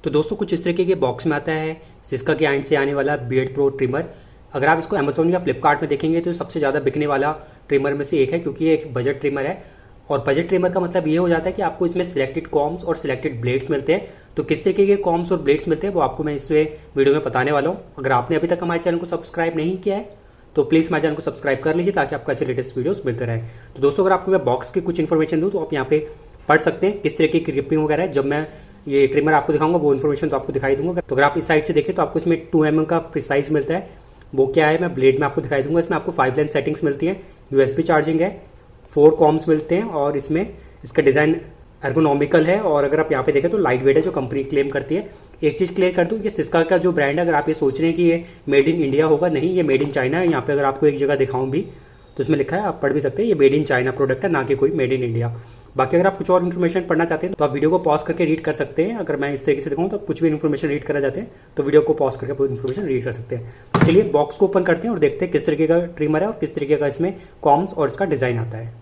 तो दोस्तों कुछ इस तरीके के बॉक्स में आता है सिस्का के एंड से आने वाला बियर्ड प्रो ट्रिमर। अगर आप इसको अमेजोन या फ्लिपकार्ट में देखेंगे तो सबसे ज़्यादा बिकने वाला ट्रिमर में से एक है, क्योंकि ये एक बजट ट्रिमर है। और बजट ट्रिमर का मतलब ये हो जाता है कि आपको इसमें सिलेक्टेड कॉम्स और सिलेक्टेड ब्लेड्स मिलते हैं। तो किस तरीके के कॉम्स और ब्लेड्स मिलते हैं वो आपको मैं इस वीडियो में बताने वाला हूँ। अगर आपने अभी तक हमारे चैनल को सब्सक्राइब नहीं किया है तो प्लीज़ हमारे चैनल को सब्सक्राइब कर लीजिए ताकि आपको ऐसे लेटेस्ट वीडियोस मिलते रहे। तो दोस्तों अगर आपको मैं बॉक्स की कुछ इन्फॉर्मेशन दूँ तो आप यहाँ पे पढ़ सकते हैं किस तरीके की ग्रिपिंग वगैरह है। जब मैं ये ट्रिमर आपको दिखाऊंगा वो इन्फॉर्मेशन तो आपको दिखाई दूंगा। तो अगर आप इस साइड से देखें तो आपको इसमें 2 mm का प्रिसाइज मिलता है। वो क्या है मैं ब्लेड में आपको दिखाई दूंगा। इसमें आपको 5 लाइन सेटिंग्स मिलती हैं, USB चार्जिंग है, 4 कॉम्स मिलते हैं और इसमें इसका डिज़ाइन एर्गोनॉमिकल है। और अगर आप यहाँ पे देखें तो लाइट वेट है जो कंपनी क्लेम करती है। एक चीज़ क्लियर कर दूँ, ये सिस्का का जो ब्रांड है, अगर आप ये सोच रहे हैं कि ये मेड इन इंडिया होगा, नहीं, ये मेड इन चाइना है। यहाँ पे अगर आपको एक जगह दिखाऊं भी तो इसमें लिखा है, आप पढ़ भी सकते हैं, ये मेड इन चाइना प्रोडक्ट है, ना कि कोई मेड इन इंडिया। बाकी अगर आप कुछ और इन्फॉर्मेशन पढ़ना चाहते हैं तो आप वीडियो को पॉज करके रीड कर सकते हैं। अगर मैं इस तरीके से दिखाऊं तो कुछ भी इन्फॉर्मेशन रीड करना चाहते हैं तो वीडियो को पॉज करके पूरी इन्फॉर्मेशन रीड कर सकते हैं। तो चलिए बॉक्स को ओपन करते हैं और देखते हैं किस तरीके का ट्रिमर है और किस तरीके का इसमें कॉम्स और इसका डिज़ाइन आता है।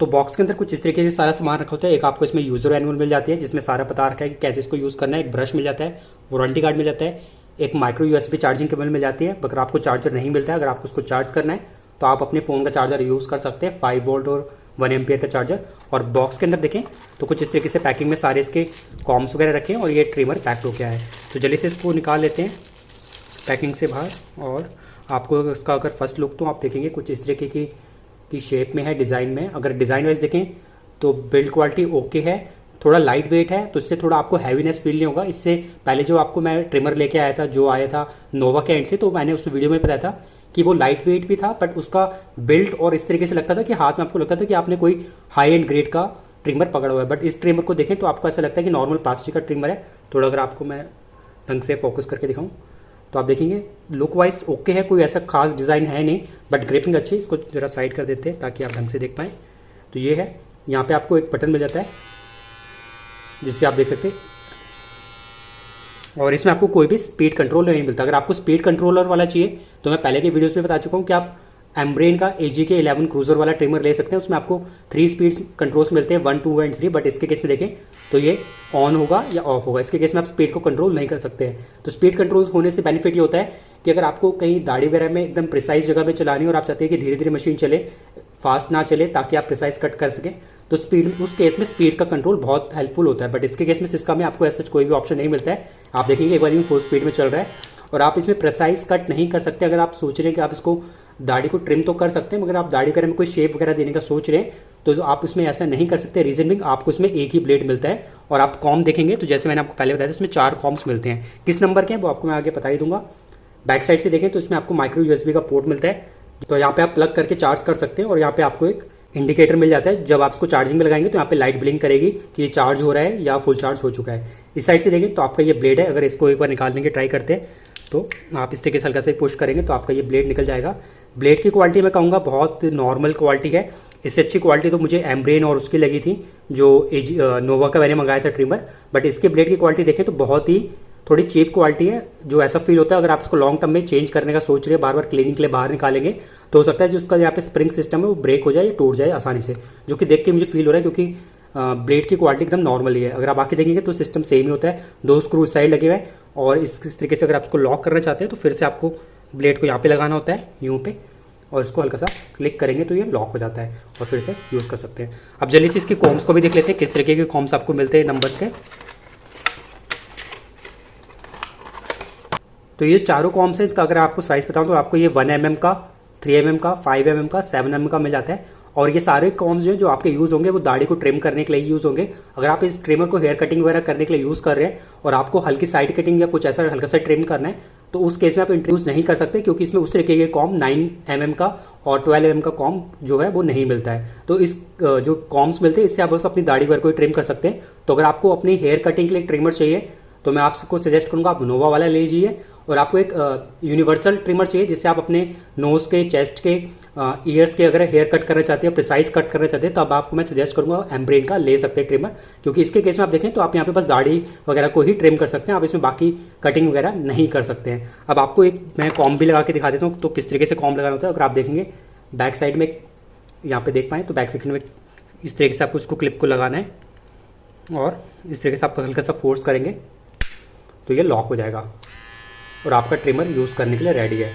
तो बॉक्स के अंदर कुछ इस तरीके से सारा सामान रखा होता है। एक आपको इसमें यूजर मैनुअल मिल जाती है जिसमें सारा पता रखा है कि कैसे इसको यूज़ करना है। एक ब्रश मिल जाता है, वारंटी कार्ड मिल जाता है, एक माइक्रो USB चार्जिंग केबल मिल जाती है। अगर आपको चार्जर नहीं मिलता है, अगर आपको उसको चार्ज करना है तो आप अपने फ़ोन का चार्जर यूज़ कर सकते हैं, 5 वोल्ट और 1 एम्पियर का चार्जर। और बॉक्स के अंदर देखें तो कुछ इस तरीके से पैकिंग में सारे इसके कॉम्स वगैरह रखे हैं और ये ट्रिमर पैक हो गया है। तो जल्दी से इसको निकाल लेते हैं पैकिंग से बाहर। और आपको इसका अगर फर्स्ट लुक तो आप देखेंगे कुछ इस तरीके की शेप में है, डिज़ाइन में। अगर डिज़ाइन वाइज देखें तो बिल्ड क्वालिटी ओके है, थोड़ा लाइट वेट है तो इससे थोड़ा आपको हैवीनेस फील नहीं होगा। इससे पहले जो आपको मैं ट्रिमर लेके आया था जो आया था नोवा के एंड से, तो मैंने उस वीडियो में बताया था कि वो लाइट वेट भी था बट उसका बिल्ड और इस तरीके से लगता था कि हाथ में आपको लगता था कि आपने कोई हाई एंड ग्रेड का ट्रिमर पकड़ा हुआ है। बट इस ट्रिमर को देखें तो आपको ऐसा लगता है कि नॉर्मल प्लास्टिक का ट्रिमर है। थोड़ा अगर आपको मैं ढंग से फोकस करके दिखाऊँ तो आप देखेंगे लुक वाइज ओके है, कोई ऐसा खास डिज़ाइन है नहीं बट ग्रिपिंग अच्छी है। इसको जरा साइड कर देते हैं ताकि आप ढंग से देख पाएँ। तो ये है, यहाँ पे आपको एक बटन मिल जाता है जिससे आप देख सकते हैं। और इसमें आपको कोई भी स्पीड कंट्रोल नहीं मिलता। अगर आपको स्पीड कंट्रोलर वाला चाहिए तो मैं पहले के वीडियोस में बता चुका हूँ कि आप एम्ब्रेन का AGK 11 क्रूजर वाला ट्रिमर ले सकते हैं। उसमें आपको 3 स्पीड्स कंट्रोल्स मिलते हैं, 1, 2 एंड 3। बट इसके केस में देखें तो ये ऑन होगा या ऑफ होगा। इसके केस में आप स्पीड को कंट्रोल नहीं कर सकते हैं। तो स्पीड कंट्रोल होने से बेनिफिट ये होता है कि अगर आपको कहीं दाढ़ी वगैरह में एकदम प्रिसाइज जगह में चलानी है और आप चाहते हैं कि धीरे धीरे मशीन चले, फास्ट ना चले, ताकि आप प्रिसाइज कट कर सकें, तो स्पीड, उस केस में स्पीड का कंट्रोल बहुत हेल्पफुल होता है। बट इसके केस में सिस्का में आपको ऐसा कोई भी ऑप्शन नहीं मिलता है। आप देखेंगे एक बार फुल स्पीड में चल रहा है और आप इसमें प्रिसाइज कट नहीं कर सकते। अगर आप सोच रहे हैं कि आप इसको दाढ़ी को ट्रिम तो कर सकते हैं मगर आप दाढ़ी वगैरह में कोई शेप वगैरह देने का सोच रहे हैं तो आप इसमें ऐसा नहीं कर सकते। रीजन बिंग आपको इसमें एक ही ब्लेड मिलता है। और आप कॉम देखेंगे तो जैसे मैंने आपको पहले बताया था इसमें 4 कॉम्स मिलते हैं। किस नंबर के हैं वो आपको मैं आगे बता ही दूंगा। बैक साइड से देखें तो इसमें आपको माइक्रो USB का पोर्ट मिलता है, तो यहाँ पे आप प्लग करके चार्ज कर सकते हैं। और यहाँ पे आपको एक इंडिकेटर मिल जाता है, जब आप इसको चार्जिंग में लगाएंगे तो यहाँ पे लाइट ब्लिंक करेगी कि ये चार्ज हो रहा है या फुल चार्ज हो चुका है। इस साइड से देखें तो आपका ये ब्लेड है। अगर इसको एक बार निकालने की ट्राई करते हैं तो आप इस तरीके से हल्का से पुश करेंगे तो आपका ये ब्लेड निकल जाएगा। ब्लेड की क्वालिटी मैं कहूँगा बहुत नॉर्मल क्वालिटी है। इससे अच्छी क्वालिटी तो मुझे एम्ब्रेन और उसकी लगी थी जो नोवा का मैंने मंगाया था ट्रिमर। बट इसके ब्लेड की क्वालिटी देखें तो बहुत ही थोड़ी चीप क्वालिटी है, जो ऐसा फील होता है अगर आप इसको लॉन्ग टर्म में चेंज करने का सोच रहे हैं, बार बार क्लीनिंग के लिए बाहर निकालेंगे तो हो सकता है जो उसका यहाँ पे स्प्रिंग सिस्टम है वो ब्रेक हो जाए या टूट जाए आसानी से, जो कि देख के मुझे फील हो रहा है। क्योंकि ब्लेड की क्वालिटी एकदम नॉर्मल ही है। अगर आप आके देखेंगे तो सिस्टम सेम ही होता है, 2 स्क्रू साइड लगे हुए हैं। और इस तरीके से अगर आप इसको लॉक करना चाहते हैं तो फिर से आपको ब्लेड को यहाँ पे लगाना होता है यूँ पे, और इसको हल्का सा क्लिक करेंगे तो ये लॉक हो जाता है और फिर से यूज़ कर सकते हैं। अब जल्दी से इसके कॉम्स को भी देख लेते हैं किस तरीके के कॉम्स आपको मिलते हैं नंबर्स के। तो ये चारों कॉम्स हैं, इसका अगर आपको साइज़ बताऊँ तो आपको ये 1 mm का, 3 mm का, 5 mm का, 7 mm का मिल जाता है। और ये सारे कॉम्स जो हैं जो आपके यूज़ होंगे वो दाढ़ी को ट्रिम करने के लिए यूज़ होंगे। अगर आप इस ट्रिमर को हेयर कटिंग वगैरह करने के लिए यूज़ कर रहे हैं और आपको हल्की साइड कटिंग या कुछ ऐसा हल्का सा ट्रिम करना है तो उस केस में आप इंट्रोड्यूस नहीं कर सकते, क्योंकि इसमें उस तरीके के कॉम 9 mm का और 12 mm का कॉम जो है वो नहीं मिलता है। तो इस जो कॉम्स मिलते हैं इससे आप बस अपनी दाढ़ी वगैरह को ट्रिम कर सकते हैं। तो अगर आपको अपनी हेयर कटिंग के लिए ट्रिमर चाहिए तो मैं आपको सजेस्ट करूँगा आप नोवा वाला ले लीजिए। और आपको एक यूनिवर्सल ट्रिमर चाहिए जिससे आप अपने नोज़ के, चेस्ट के, ईयर्स के अगर हेयर कट करना चाहते हैं, प्रिसाइज कट करना चाहते हैं तो अब आपको मैं सजेस्ट करूँगा एम्ब्रेन का ले सकते हैं ट्रिमर। क्योंकि इसके केस में आप देखें तो आप यहाँ पे बस दाढ़ी वगैरह को ही ट्रिम कर सकते हैं, आप इसमें बाकी कटिंग वगैरह नहीं कर सकते हैं। अब आपको एक मैं कॉम भी लगा के दिखा देता हूँ तो किस तरीके से कॉम लगाना होता है। अगर आप देखेंगे बैक साइड में यहाँ पे देख पाएँ तो बैक साइड में इस तरीके से आपको उसको क्लिप को लगाना है और इस तरीके से आप हल्का सा फोर्स करेंगे तो ये लॉक हो जाएगा और आपका ट्रिमर यूज़ करने के लिए रेडी है।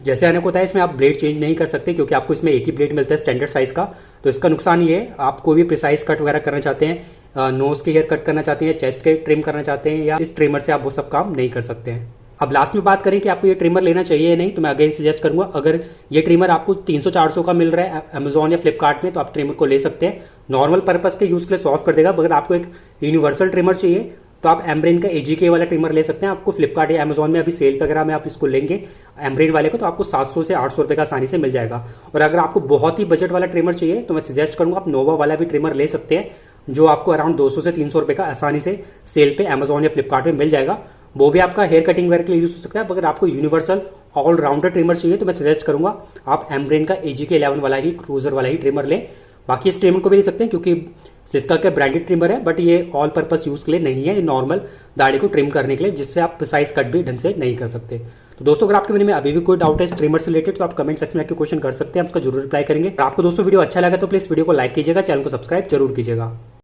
जैसे मैंने को बताया, इसमें आप ब्लेड चेंज नहीं कर सकते क्योंकि आपको इसमें एक ही ब्लेड मिलता है स्टैंडर्ड साइज़ का। तो इसका नुकसान ये है, आप कोई भी प्रिसाइज कट वगैरह करना चाहते हैं, नोज़ के हेयर कट करना चाहते हैं, चेस्ट के ट्रिम करना चाहते हैं, या इस ट्रिमर से आप वो सब काम नहीं कर सकते हैं। अब लास्ट में बात करें कि आपको ये ट्रिमर लेना चाहिए या नहीं, तो मैं अगेन सजेस्ट करूंगा, अगर ये ट्रिमर आपको 300-400 का मिल रहा है अमेजोन या फ्लिपकार्ट में, तो आप ट्रिमर को ले सकते हैं। नॉर्मल पर्पज़ के यूज़ के लिए सॉल्व कर देगा। अगर आपको एक यूनिवर्सल ट्रिमर चाहिए तो आप एम्ब्रेन का AGK वाला ट्रिमर ले सकते हैं। आपको फ्लिपकार्ट या अमेजोन में अभी सेल वगैरह में आप इसको लेंगे एम्ब्रेन वाले को, तो आपको 700 से 800 रुपये का आसानी से मिल जाएगा। और अगर आपको बहुत ही बजट वाला ट्रिमर चाहिए तो मैं सजेस्ट करूँगा आप नोवा वाला भी ट्रिमर ले सकते हैं, जो आपको अराउंड 200 से 300 रुपये का आसानी से सेल पे अमेजोन या फ्लिपकार्ट में मिल जाएगा। वो भी आपका हेयर कटिंग वगैरह के लिए यूज़ हो सकता है। अगर आपको यूनिवर्सल ऑलराउंडर ट्रिमर चाहिए तो मैं सजेस्ट करूँगा आप एम्ब्रेन का AGK 11 वाला ही, क्रूजर वाला ही ट्रिमर लें। बाकी इस ट्रिमर को भी ले सकते हैं क्योंकि सिस्का का ब्रांडेड ट्रिमर है, बट ये ऑल पर्पस यूज़ के लिए नहीं है, ये नॉर्मल दाढ़ी को ट्रिम करने के लिए, जिससे आप प्रिसाइज कट भी ढंग से नहीं कर सकते। तो दोस्तों, अगर आपके मन में अभी भी कोई डाउट है इस ट्रिमर से रिलेटेड तो आप कमेंट सेक्शन में आके क्वेश्चन कर सकते हैं, हम उसका जरूर रिप्लाई करेंगे। और आपको दोस्तों वीडियो अच्छा लगा तो प्लीज़ वीडियो को लाइक कीजिएगा, चैनल को सब्सक्राइब जरूर कीजिएगा।